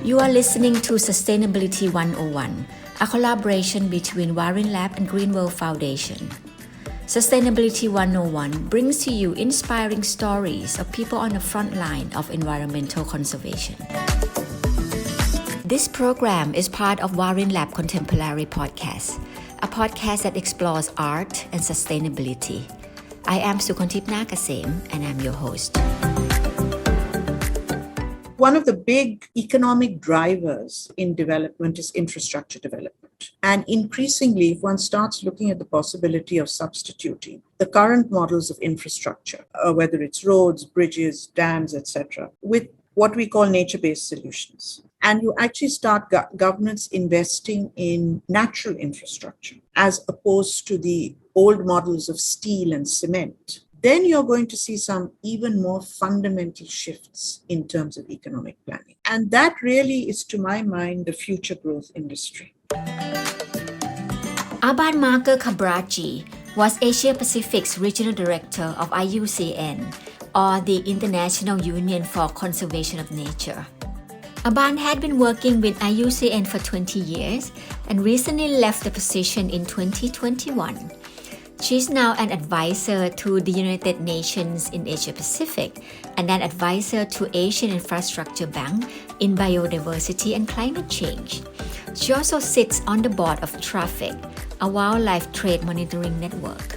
You are listening to Sustainability 101, a collaboration between Warin Lab and Green World Foundation. Sustainability 101 brings to you inspiring stories of people on the front line of environmental conservation. This program is part of Warin Lab Contemporary Podcast, a podcast that explores art and sustainability. I am Sukontip Nakasem and I'm your host. One of the big economic drivers in development is infrastructure development. And increasingly, if one starts looking at the possibility of substituting the current models of infrastructure, whether it's roads, bridges, dams, etc., with what we call nature-based solutions. And you actually start governments investing in natural infrastructure as opposed to the old models of steel and cement, then you're going to see some even more fundamental shifts in terms of economic planning. And that really is, to my mind, the future growth industry. Aban Marker Kabraji was Asia Pacific's Regional Director of IUCN, or the International Union for Conservation of Nature. Aban had been working with IUCN for 20 years and recently left the position in 2021. She's now an advisor to the United Nations in Asia Pacific and an advisor to Asian Infrastructure Bank in biodiversity and climate change. She also sits on the board of Traffic, a wildlife trade monitoring network.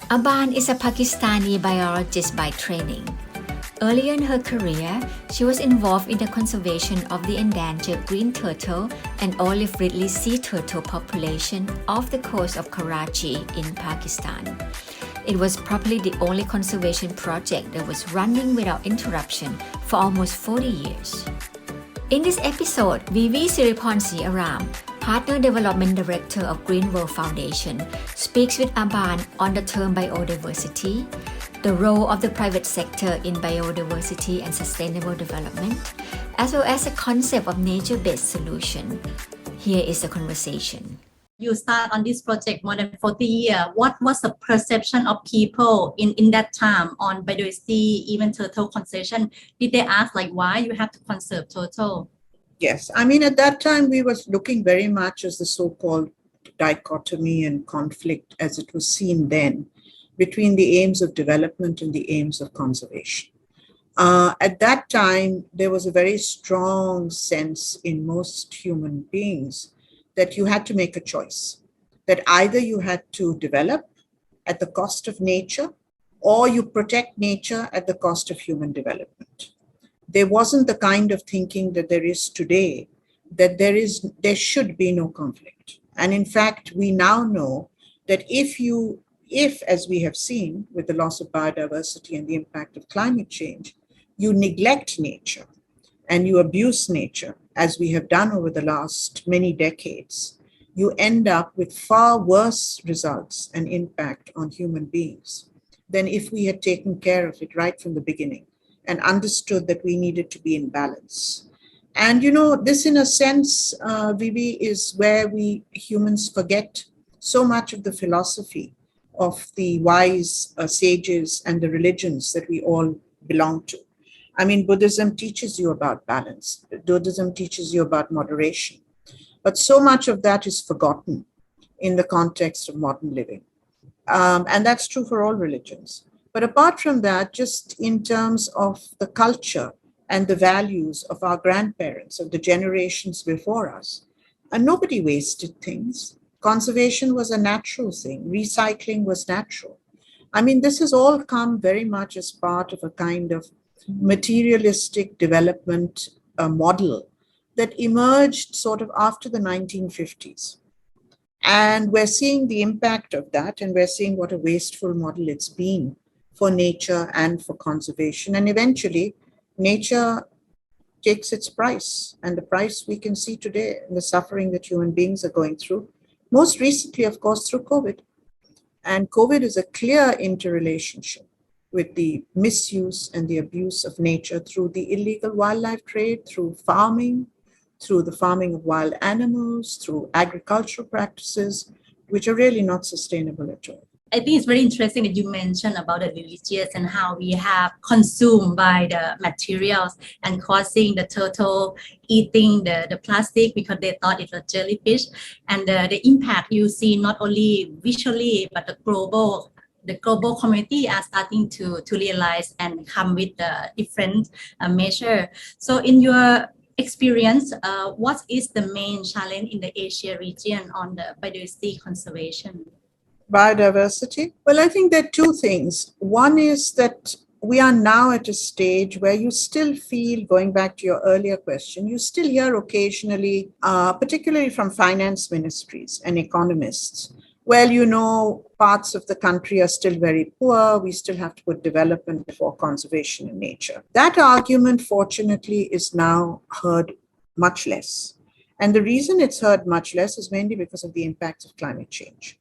Aban is a Pakistani biologist by training. Earlier in her career, she was involved in the conservation of the endangered green turtle and olive ridley sea turtle population off the coast of Karachi in Pakistan. It was probably the only conservation project that was running without interruption for almost 40 years. In this episode, Vivi Siriponsi Aram, Partner Development Director of Green World Foundation, speaks with Aban on the term biodiversity, the role of the private sector in biodiversity and sustainable development, as well as the concept of nature-based solution. Here is the conversation. You start on this project more than 40 years. What was the perception of people in that time on biodiversity, even turtle conservation? Did they ask why you have to conserve turtle? Yes, at that time we was looking very much as the so-called dichotomy and conflict as it was seen then, between the aims of development and the aims of conservation. At that time, there was a very strong sense in most human beings that you had to make a choice, that either you had to develop at the cost of nature or you protect nature at the cost of human development. There wasn't the kind of thinking that there is today, that there should be no conflict. And in fact, we now know that if, as we have seen with the loss of biodiversity and the impact of climate change, you neglect nature and you abuse nature, as we have done over the last many decades, you end up with far worse results and impact on human beings than if we had taken care of it right from the beginning and understood that we needed to be in balance. And this in a sense, Vivi, is where we humans forget so much of the philosophy of the wise sages and the religions that we all belong to. Buddhism teaches you about balance. Buddhism teaches you about moderation. But so much of that is forgotten in the context of modern living. And that's true for all religions. But apart from that, just in terms of the culture and the values of our grandparents, of the generations before us, and nobody wasted things. Conservation was a natural thing. Recycling was natural. This has all come very much as part of a kind of materialistic development model that emerged sort of after the 1950s. And we're seeing the impact of that, and we're seeing what a wasteful model it's been for nature and for conservation. And eventually, nature takes its price. And the price we can see today in the suffering that human beings are going through. Most recently, of course, through COVID. And COVID is a clear interrelationship with the misuse and the abuse of nature through the illegal wildlife trade, through farming, through the farming of wild animals, through agricultural practices, which are really not sustainable at all. I think it's very interesting that you mentioned about the religious and how we have consumed by the materials and causing the turtle eating the plastic because they thought it was jellyfish. And the impact you see not only visually, but the global community are starting to realize and come with the different measure. So in your experience, what is the main challenge in the Asia region on the biodiversity conservation? Biodiversity? Well, I think there are two things. One is that we are now at a stage where you still feel, going back to your earlier question, you still hear occasionally, particularly from finance ministries and economists, well, parts of the country are still very poor. We still have to put development before conservation in nature. That argument, fortunately, is now heard much less. And the reason it's heard much less is mainly because of the impacts of climate change.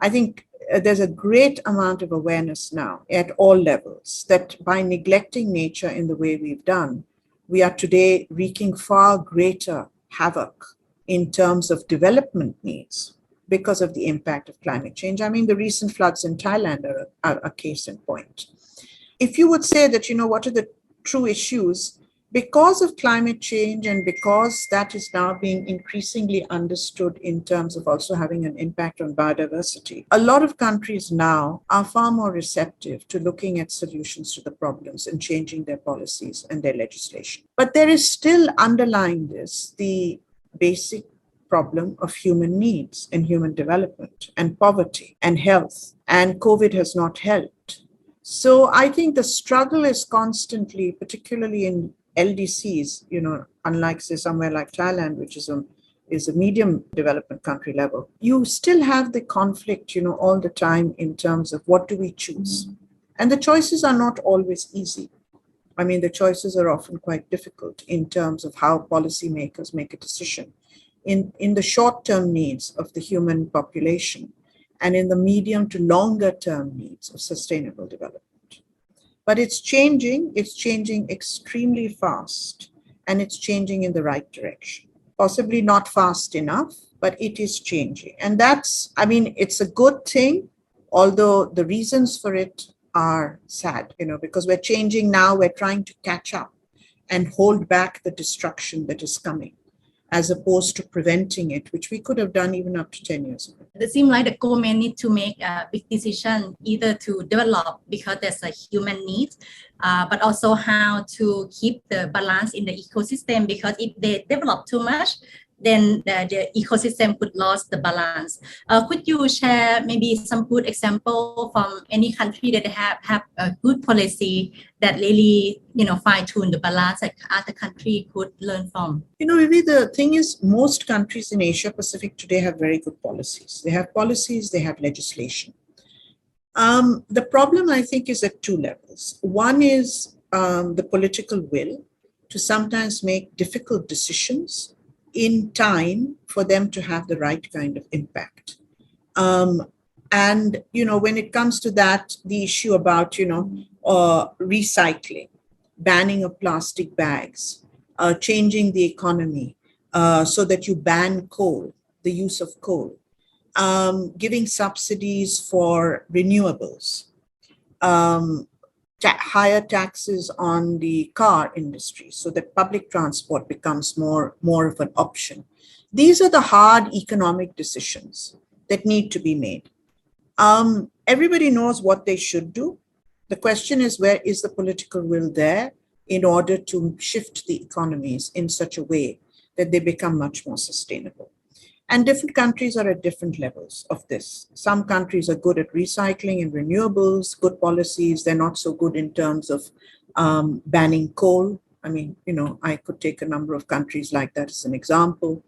I think there's a great amount of awareness now at all levels that by neglecting nature in the way we've done, we are today wreaking far greater havoc in terms of development needs because of the impact of climate change. I mean, the recent floods in Thailand are a case in point. If you would say that, what are the true issues? Because of climate change and because that is now being increasingly understood in terms of also having an impact on biodiversity, a lot of countries now are far more receptive to looking at solutions to the problems and changing their policies and their legislation. But there is still underlying this the basic problem of human needs and human development and poverty and health, and COVID has not helped. So I think the struggle is constantly, particularly in LDCs, unlike say somewhere like Thailand, which is a medium development country level, you still have the conflict, all the time in terms of what do we choose? And the choices are not always easy. I mean, the choices are often quite difficult in terms of how policymakers make a decision in the short-term needs of the human population and in the medium to longer-term needs of sustainable development. But it's changing extremely fast, and it's changing in the right direction. Possibly not fast enough, but it is changing. And it's a good thing, although the reasons for it are sad, because we're changing now, we're trying to catch up and hold back the destruction that is coming, as opposed to preventing it, which we could have done even up to 10 years ago. It seems like the government need to make a big decision, either to develop because there's a human need, but also how to keep the balance in the ecosystem, because if they develop too much, then the ecosystem could lose the balance. Could you share maybe some good example from any country that have a good policy that really, fine-tune the balance that other country could learn from? Maybe the thing is, most countries in Asia Pacific today have very good policies. They have policies, they have legislation. The problem, I think, is at two levels. One is the political will to sometimes make difficult decisions in time for them to have the right kind of impact. And when it comes to that, the issue about, recycling, banning of plastic bags, changing the economy so that you ban coal, the use of coal, giving subsidies for renewables, higher taxes on the car industry so that public transport becomes more of an option. These are the hard economic decisions that need to be made. Everybody knows what they should do. The question is, where is the political will there in order to shift the economies in such a way that they become much more sustainable? And different countries are at different levels of this. Some countries are good at recycling and renewables, good policies. They're not so good in terms of banning coal. I mean, I could take a number of countries like that as an example.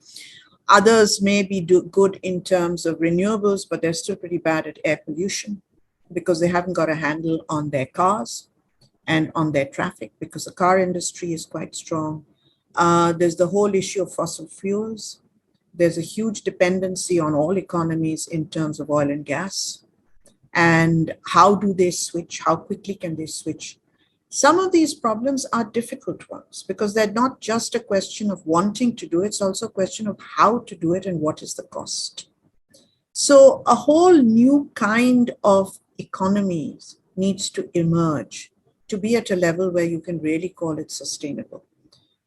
Others may be good in terms of renewables, but they're still pretty bad at air pollution because they haven't got a handle on their cars and on their traffic, because the car industry is quite strong. There's the whole issue of fossil fuels. There's a huge dependency on all economies in terms of oil and gas. And how do they switch? How quickly can they switch? Some of these problems are difficult ones because they're not just a question of wanting to do it. It's also a question of how to do it and what is the cost. So a whole new kind of economies needs to emerge to be at a level where you can really call it sustainable.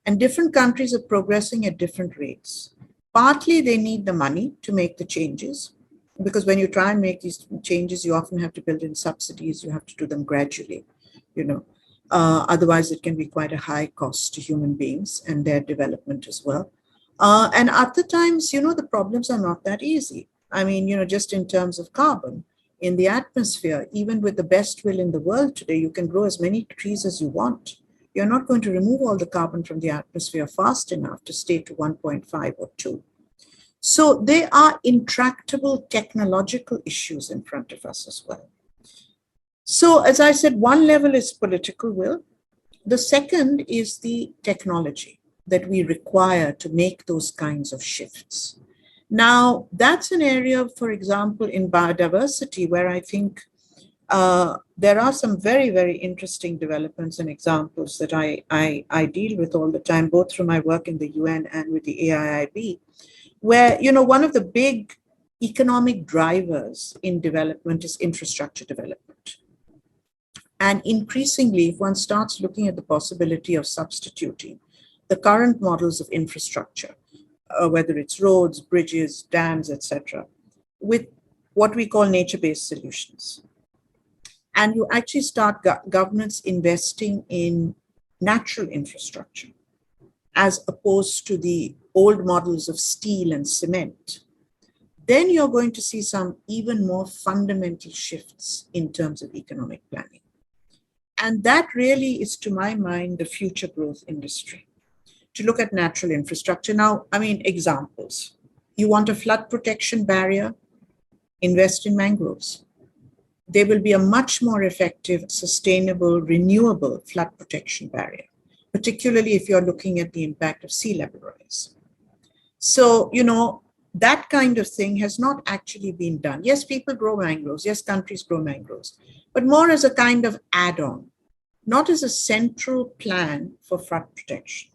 And different countries are progressing at different rates. Partly they need the money to make the changes, because when you try and make these changes, you often have to build in subsidies, you have to do them gradually, you know. Otherwise, it can be quite a high cost to human beings and their development as well. And other times, the problems are not that easy. I mean, just in terms of carbon in the atmosphere, even with the best will in the world today, you can grow as many trees as you want. You're not going to remove all the carbon from the atmosphere fast enough to stay to 1.5 or 2. So there are intractable technological issues in front of us as well. So as I said, one level is political will. The second is the technology that we require to make those kinds of shifts. Now, that's an area, for example, in biodiversity, where I think there are some very, very interesting developments and examples that I deal with all the time, both through my work in the UN and with the AIIB, where, one of the big economic drivers in development is infrastructure development. And increasingly, if one starts looking at the possibility of substituting the current models of infrastructure, whether it's roads, bridges, dams, etc., with what we call nature-based solutions, and you actually start governments investing in natural infrastructure as opposed to the old models of steel and cement, then you're going to see some even more fundamental shifts in terms of economic planning. And that really is, to my mind, the future growth industry. To look at natural infrastructure. Now, examples. You want a flood protection barrier? Invest in mangroves. They will be a much more effective, sustainable, renewable flood protection barrier, particularly if you're looking at the impact of sea level rise. So, that kind of thing has not actually been done. Yes, people grow mangroves. Yes, countries grow mangroves, but more as a kind of add-on, not as a central plan for flood protection.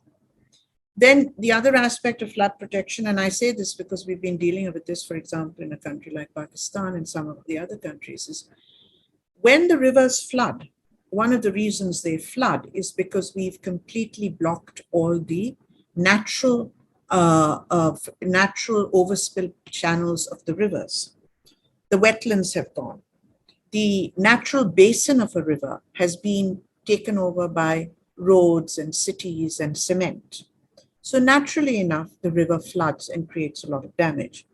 Then the other aspect of flood protection, and I say this because we've been dealing with this, for example, in a country like Pakistan and some of the other countries, is when the rivers flood, one of the reasons they flood is because we've completely blocked all the natural overspill channels of the rivers. The wetlands have gone. The natural basin of a river has been taken over by roads and cities and cement. So naturally enough, the river floods and creates a lot of damage.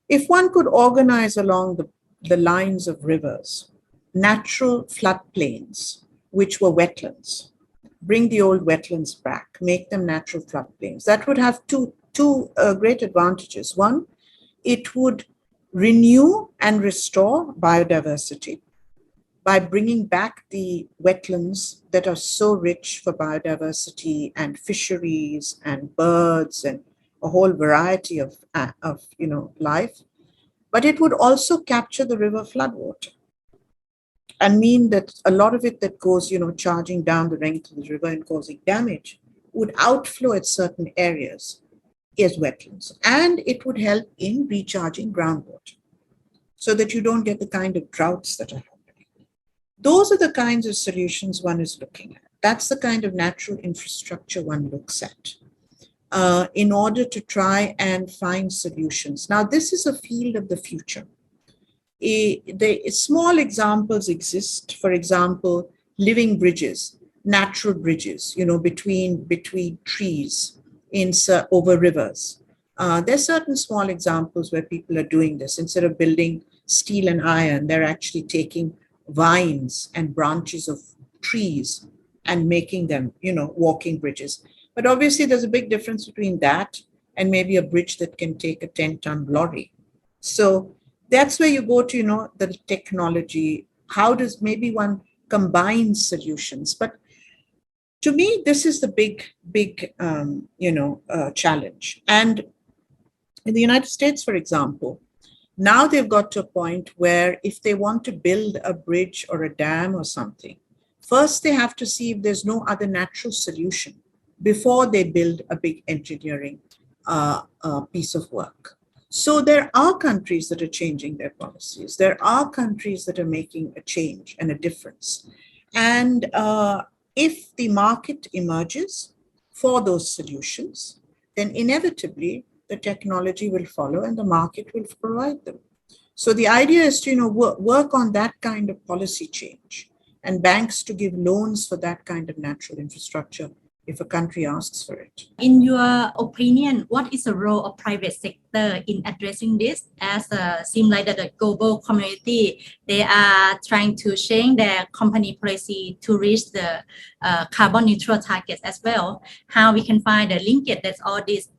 If one could organize along the lines of rivers, natural floodplains, which were wetlands, bring the old wetlands back, make them natural floodplains, that would have two great advantages. One, it would renew and restore biodiversity by bringing back the wetlands that are so rich for biodiversity and fisheries and birds and a whole variety of life. But it would also capture the river floodwater and mean that a lot of it that goes, charging down the length of the river and causing damage would outflow at certain areas as wetlands. And it would help in recharging groundwater so that you don't get the kind of droughts that are happening. Those are the kinds of solutions one is looking at. That's the kind of natural infrastructure one looks at in order to try and find solutions. Now, this is a field of the future. Small examples exist. For example, living bridges, natural bridges, between trees over rivers. There's certain small examples where people are doing this. Instead of building steel and iron, they're actually taking vines and branches of trees and making them, walking bridges. But obviously there's a big difference between that and maybe a bridge that can take a 10-ton lorry. So that's where you go to, the technology. How does maybe one combine solutions? But to me, this is the big challenge. And in the United States, for example, now they've got to a point where if they want to build a bridge or a dam or something, first they have to see if there's no other natural solution before they build a big engineering piece of work. So there are countries that are changing their policies. There are countries that are making a change and a difference. And if the market emerges for those solutions, then inevitably the technology will follow and the market will provide them. So the idea is to, work on that kind of policy change and banks to give loans for that kind of natural infrastructure if a country asks for it. In your opinion, what is the role of private sector in addressing this? As seems like that the global community, they are trying to change their company policy to reach the carbon neutral targets as well. How we can find the linkage that all these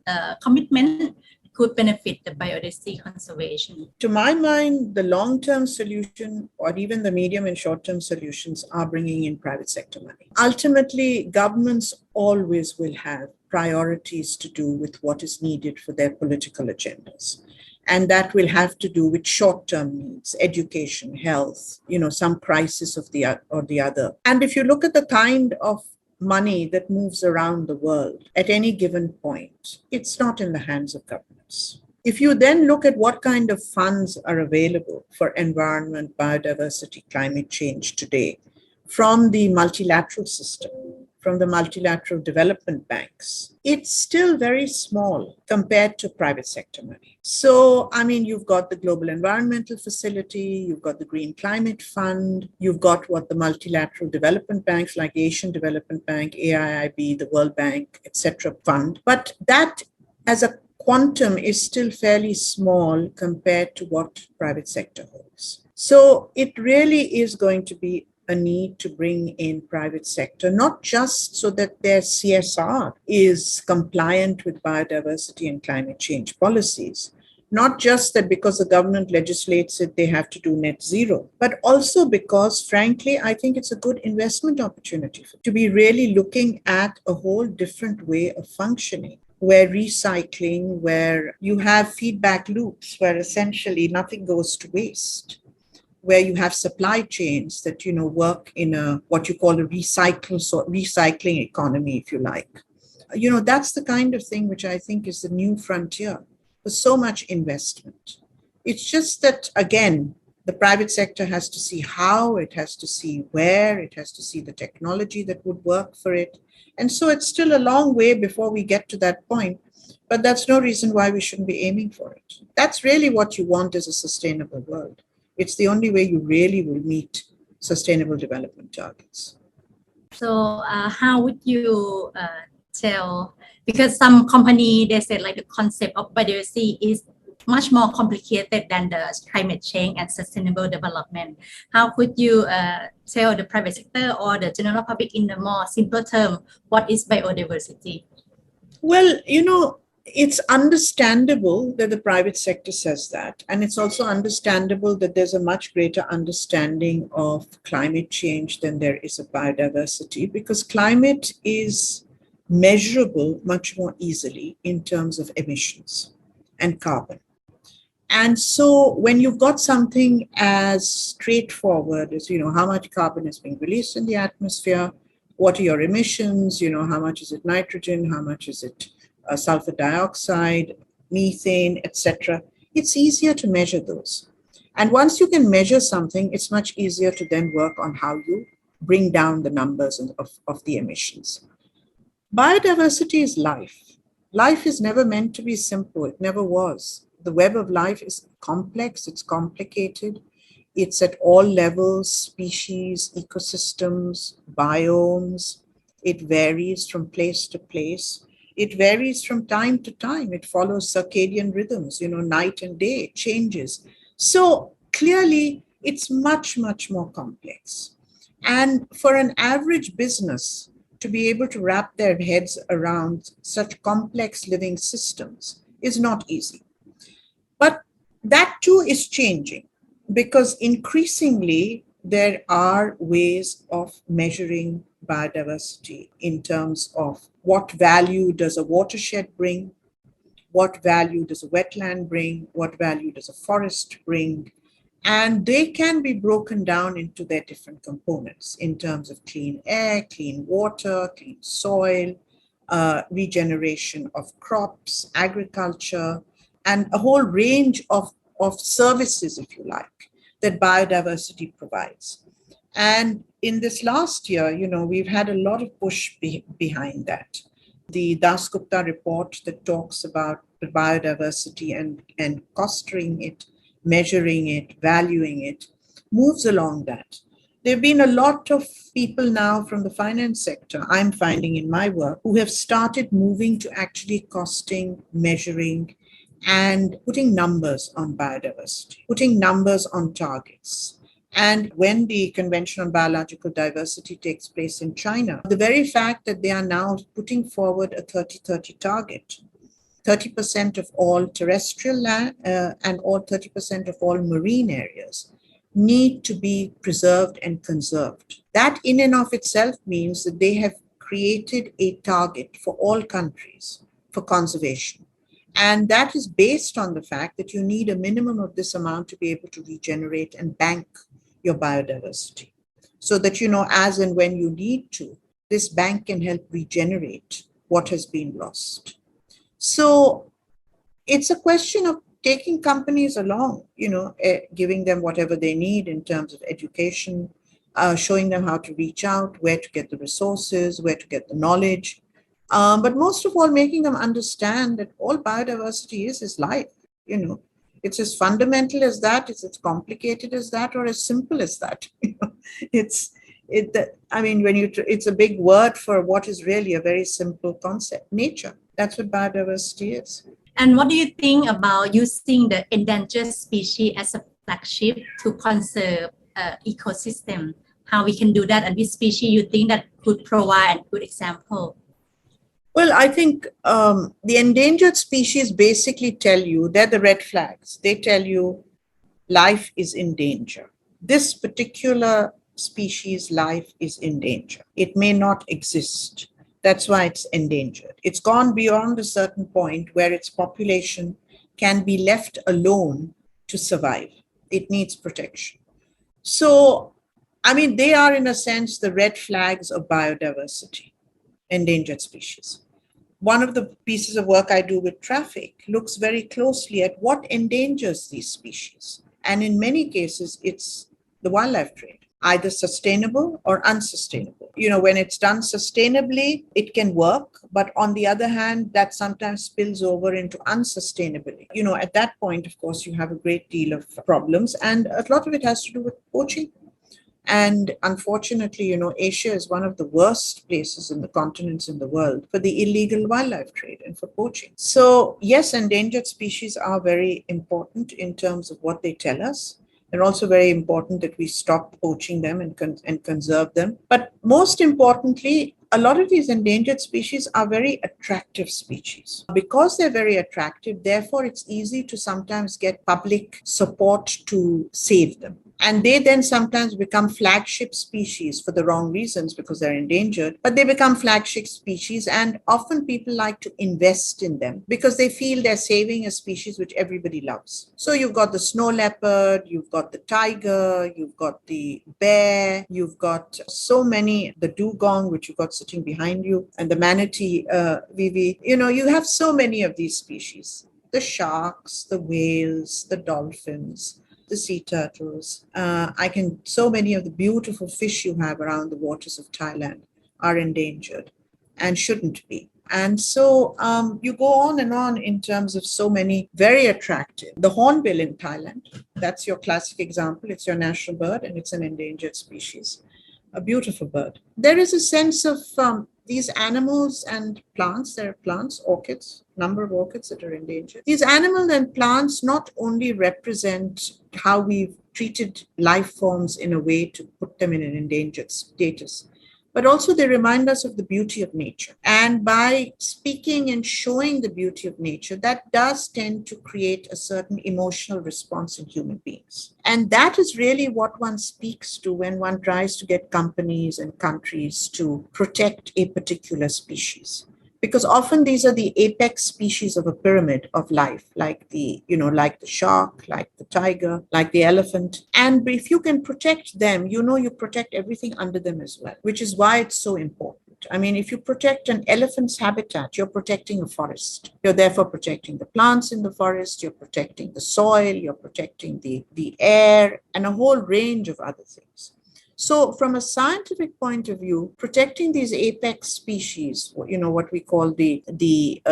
commitment could benefit the biodiversity conservation? To my mind, the long-term solution or even the medium and short-term solutions are bringing in private sector money. Ultimately, governments always will have priorities to do with what is needed for their political agendas. And that will have to do with short-term needs, education, health, some crisis of the other. And if you look at the kind of money that moves around the world at any given point, it's not in the hands of governments. If you then look at what kind of funds are available for environment, biodiversity, climate change today from the multilateral system, from the multilateral development banks, it's still very small compared to private sector money. So, you've got the Global Environmental Facility, you've got the Green Climate Fund, you've got what the multilateral development banks like Asian Development Bank, AIIB, the World Bank, etc. fund. But that as a quantum is still fairly small compared to what private sector holds. So it really is going to be a need to bring in private sector, not just so that their CSR is compliant with biodiversity and climate change policies, not just that because the government legislates it, they have to do net zero, but also because, frankly, I think it's a good investment opportunity to be really looking at a whole different way of functioning, where recycling, where you have feedback loops, where essentially nothing goes to waste, where you have supply chains that, work in a what you call a recycling economy, if you like. That's the kind of thing which I think is the new frontier for so much investment. It's just that, again, the private sector has to see how, it has to see where, it has to see the technology that would work for it. And so it's still a long way before we get to that point, but that's no reason why we shouldn't be aiming for it. That's really what you want as a sustainable world. It's the only way you really will meet sustainable development targets. So how would you tell, because some company, they said like the concept of biodiversity is much more complicated than the climate change and sustainable development. How could you tell the private sector or the general public in a more simple term, what is biodiversity? Well, it's understandable that the private sector says that. And it's also understandable that there's a much greater understanding of climate change than there is of biodiversity, because climate is measurable much more easily in terms of emissions and carbon. And so when you've got something as straightforward as, how much carbon is being released in the atmosphere, what are your emissions, how much is it nitrogen, how much is it sulfur dioxide, methane, etc. It's easier to measure those. And once you can measure something, it's much easier to then work on how you bring down the numbers of the emissions. Biodiversity is life. Life is never meant to be simple. It never was. The web of life is complex. It's complicated. It's at all levels, species, ecosystems, biomes. It varies from place to place. It varies from time to time. It follows circadian rhythms, night and day, it changes. So clearly, it's much, much more complex. And for an average business to be able to wrap their heads around such complex living systems is not easy. But that too is changing, because increasingly there are ways of measuring biodiversity in terms of what value does a watershed bring, what value does a wetland bring, what value does a forest bring, and they can be broken down into their different components in terms of clean air, clean water, clean soil, regeneration of crops, agriculture, and a whole range of services, if you like, that biodiversity provides. And in this last year, we've had a lot of push behind that. The Das Gupta report that talks about the biodiversity and costing it, measuring it, valuing it, moves along that. There have been a lot of people now from the finance sector, I'm finding in my work, who have started moving to actually costing, measuring, and putting numbers on biodiversity, putting numbers on targets. And when the Convention on Biological Diversity takes place in China, the very fact that they are now putting forward a 30-30 target, 30% of all terrestrial land and all 30% of all marine areas need to be preserved and conserved. That in and of itself means that they have created a target for all countries for conservation. And that is based on the fact that you need a minimum of this amount to be able to regenerate and bank your biodiversity. So that, as and when you need to, this bank can help regenerate what has been lost. So it's a question of taking companies along, giving them whatever they need in terms of education, showing them how to reach out, where to get the resources, where to get the knowledge. But most of all, making them understand that all biodiversity is life. It's as fundamental as that, it's as complicated as that, or as simple as that. It's a big word for what is really a very simple concept, nature. That's what biodiversity is. And what do you think about using the endangered species as a flagship to conserve ecosystem? How we can do that, and which species you think that could provide a good example? Well, I think the endangered species basically tell you, they're the red flags. They tell you life is in danger. This particular species' life is in danger. It may not exist. That's why it's endangered. It's gone beyond a certain point where its population can be left alone to survive. It needs protection. So, they are in a sense the red flags of biodiversity, endangered species. One of the pieces of work I do with traffic looks very closely at what endangers these species. And in many cases, it's the wildlife trade, either sustainable or unsustainable. When it's done sustainably, it can work. But on the other hand, that sometimes spills over into unsustainability. At that point, of course, you have a great deal of problems. And a lot of it has to do with poaching. And unfortunately, Asia is one of the worst places in the continents in the world for the illegal wildlife trade and for poaching. So yes, endangered species are very important in terms of what they tell us. They're also very important that we stop poaching them and conserve them. But most importantly, a lot of these endangered species are very attractive species. Because they're very attractive, therefore it's easy to sometimes get public support to save them. And they then sometimes become flagship species for the wrong reasons because they're endangered, but they become flagship species, and often people like to invest in them because they feel they're saving a species which everybody loves. So you've got the snow leopard, you've got the tiger, you've got the bear, you've got so many, the dugong, which you've got sitting behind you, and the manatee, Vivi. You have so many of these species. The sharks, the whales, the dolphins, the sea turtles. So many of the beautiful fish you have around the waters of Thailand are endangered and shouldn't be. And so you go on and on in terms of so many very attractive. The hornbill in Thailand, that's your classic example. It's your national bird and it's an endangered species. A beautiful bird. There is a sense of these animals and plants, there are plants, orchids, number of orchids that are endangered. These animals and plants not only represent how we've treated life forms in a way to put them in an endangered status, but also they remind us of the beauty of nature. And by speaking and showing the beauty of nature, that does tend to create a certain emotional response in human beings. And that is really what one speaks to when one tries to get companies and countries to protect a particular species. Because often these are the apex species of a pyramid of life, like the shark, like the tiger, like the elephant. And if you can protect them, you protect everything under them as well, which is why it's so important. I mean, if you protect an elephant's habitat, you're protecting a forest. You're therefore protecting the plants in the forest, you're protecting the soil, you're protecting the air, and a whole range of other things. So from a scientific point of view, protecting these apex species, what we call the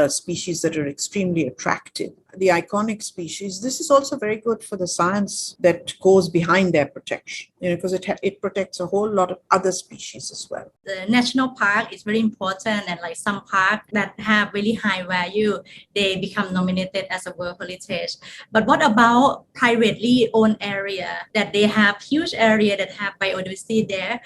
species that are extremely attractive, the iconic species, this is also very good for the science that goes behind their protection, because it protects a whole lot of other species as well. The national park is very important, and like some parks that have really high value, they become nominated as a World Heritage. But what about privately owned area that they have huge area that have biodiversity there?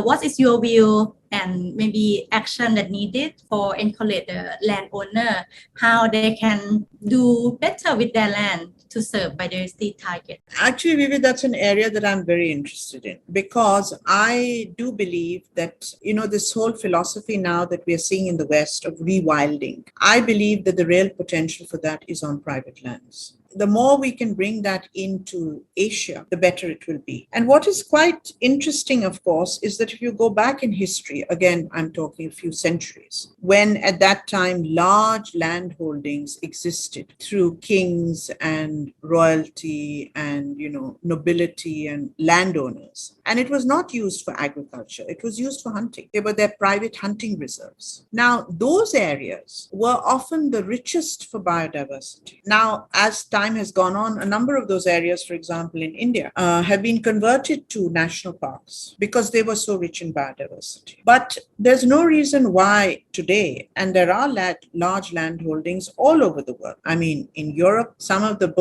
What is your view and maybe action that needed for encourage the landowner, how they can do better with their land to serve biodiversity target? Actually, Vivi, that's an area that I'm very interested in, because I do believe that, this whole philosophy now that we are seeing in the West of rewilding, I believe that the real potential for that is on private lands. The more we can bring that into Asia, the better it will be. And what is quite interesting, of course, is that if you go back in history, again, I'm talking a few centuries, when at that time large land holdings existed through kings and royalty and, nobility and landowners. And it was not used for agriculture. It was used for hunting. They were their private hunting reserves. Now, those areas were often the richest for biodiversity. Now, as time has gone on, a number of those areas, for example, in India, have been converted to national parks because they were so rich in biodiversity. But there's no reason why today, and there are large land holdings all over the world. I mean, in Europe, some of the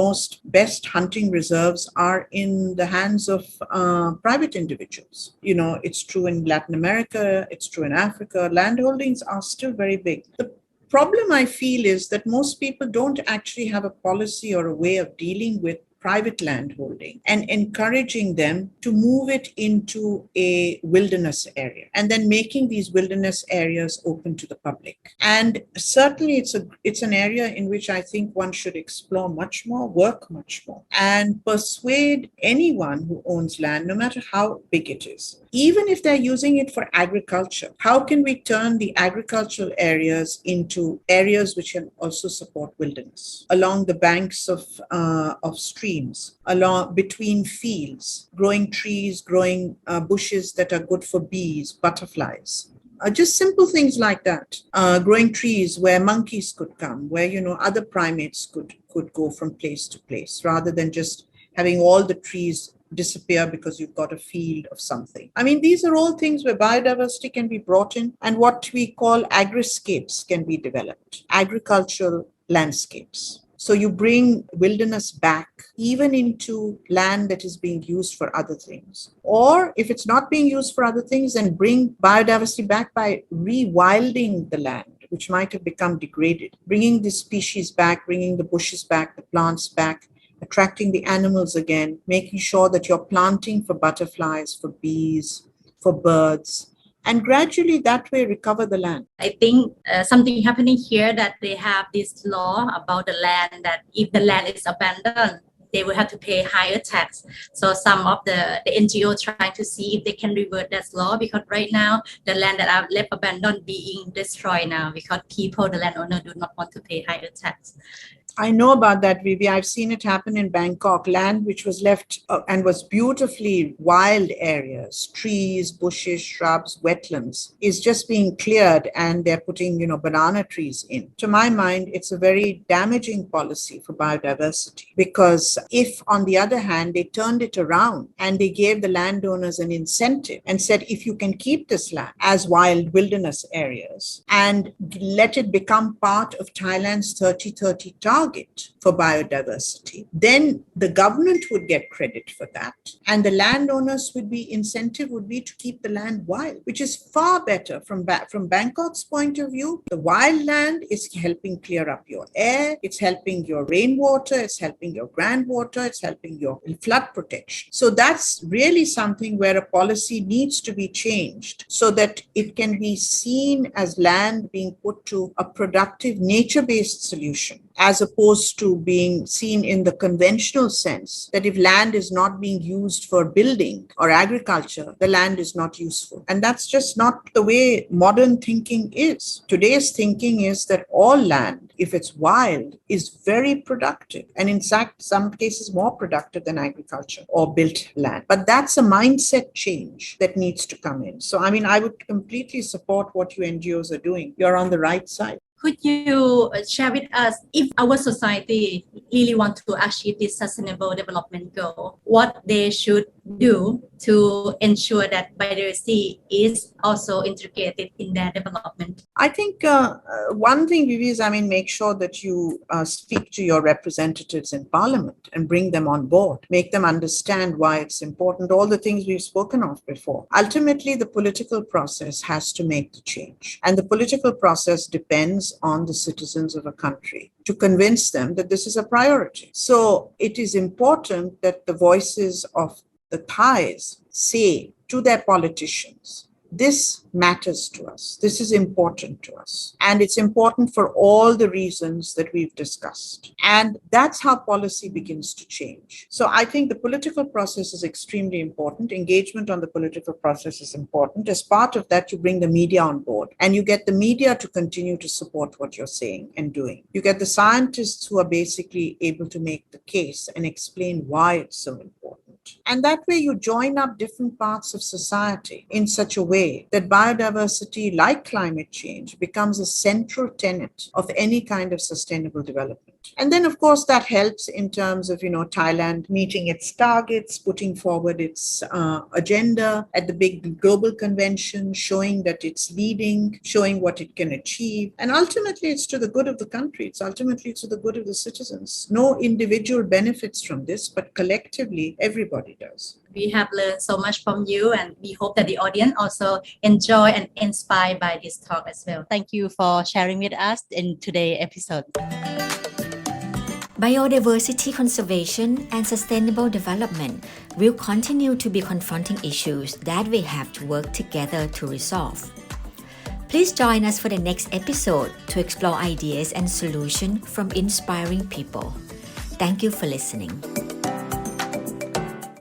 best hunting reserves are in the hands of private individuals. It's true in Latin America, it's true in Africa. Land holdings are still very big. The problem I feel is that most people don't actually have a policy or a way of dealing with private land holding and encouraging them to move it into a wilderness area and then making these wilderness areas open to the public. And certainly it's an area in which I think one should explore much more, work much more, and persuade anyone who owns land, no matter how big it is, even if they're using it for agriculture. How can we turn the agricultural areas into areas which can also support wilderness along the banks of streams, along between fields, growing trees, growing bushes that are good for bees, butterflies. Just simple things like that. Growing trees where monkeys could come, where other primates could go from place to place, rather than just having all the trees disappear because you've got a field of something. I mean, these are all things where biodiversity can be brought in, and what we call agriscapes can be developed, agricultural landscapes. So you bring wilderness back even into land that is being used for other things. Or if it's not being used for other things, then bring biodiversity back by rewilding the land, which might have become degraded, bringing the species back, bringing the bushes back, the plants back, attracting the animals again, making sure that you're planting for butterflies, for bees, for birds, and gradually that way recover the land. I think something happening here that they have this law about the land that if the land is abandoned, they will have to pay higher tax. So some of the NGO trying to see if they can revert that law, because right now the land that are left abandoned being destroyed now because people, the landowner, do not want to pay higher tax. I know about that, Vivi. I've seen it happen in Bangkok. Land which was left and was beautifully wild areas, trees, bushes, shrubs, wetlands, is just being cleared, and they're putting, banana trees in. To my mind, it's a very damaging policy for biodiversity, because if, on the other hand, they turned it around and they gave the landowners an incentive and said, if you can keep this land as wild wilderness areas and let it become part of Thailand's 30-30 target for biodiversity, then the government would get credit for that, and the landowners incentive would be to keep the land wild, which is far better from Bangkok's point of view. The wild land is helping clear up your air, it's helping your rainwater, it's helping your groundwater, water, it's helping your flood protection. So that's really something where a policy needs to be changed so that it can be seen as land being put to a productive nature-based solution, as opposed to being seen in the conventional sense that if land is not being used for building or agriculture, the land is not useful. And that's just not the way modern thinking is. Today's thinking is that all land, if it's wild, is very productive. And in fact, some cases more productive than agriculture or built land. But that's a mindset change that needs to come in. So, I would completely support what you NGOs are doing. You're on the right side. Could you share with us, if our society really want to achieve this sustainable development goal, what they should do to ensure that biodiversity is also integrated in their development? I think one thing, Vivi, is make sure that you speak to your representatives in Parliament and bring them on board, make them understand why it's important, all the things we've spoken of before. Ultimately, the political process has to make the change. And the political process depends on the citizens of a country to convince them that this is a priority. So it is important that the voices of the Thais say to their politicians, this matters to us. This is important to us. And it's important for all the reasons that we've discussed. And that's how policy begins to change. So I think the political process is extremely important. Engagement on the political process is important. As part of that, you bring the media on board and you get the media to continue to support what you're saying and doing. You get the scientists who are basically able to make the case and explain why it's so important. And that way you join up different parts of society in such a way that biodiversity, like climate change, becomes a central tenet of any kind of sustainable development. And then, of course, that helps in terms of, Thailand meeting its targets, putting forward its agenda at the big global convention, showing that it's leading, showing what it can achieve. And ultimately, it's to the good of the country. It's ultimately to the good of the citizens. No individual benefits from this, but collectively, everybody does. We have learned so much from you, and we hope that the audience also enjoy and inspired by this talk as well. Thank you for sharing with us in today's episode. Biodiversity conservation and sustainable development will continue to be confronting issues that we have to work together to resolve. Please join us for the next episode to explore ideas and solutions from inspiring people. Thank you for listening.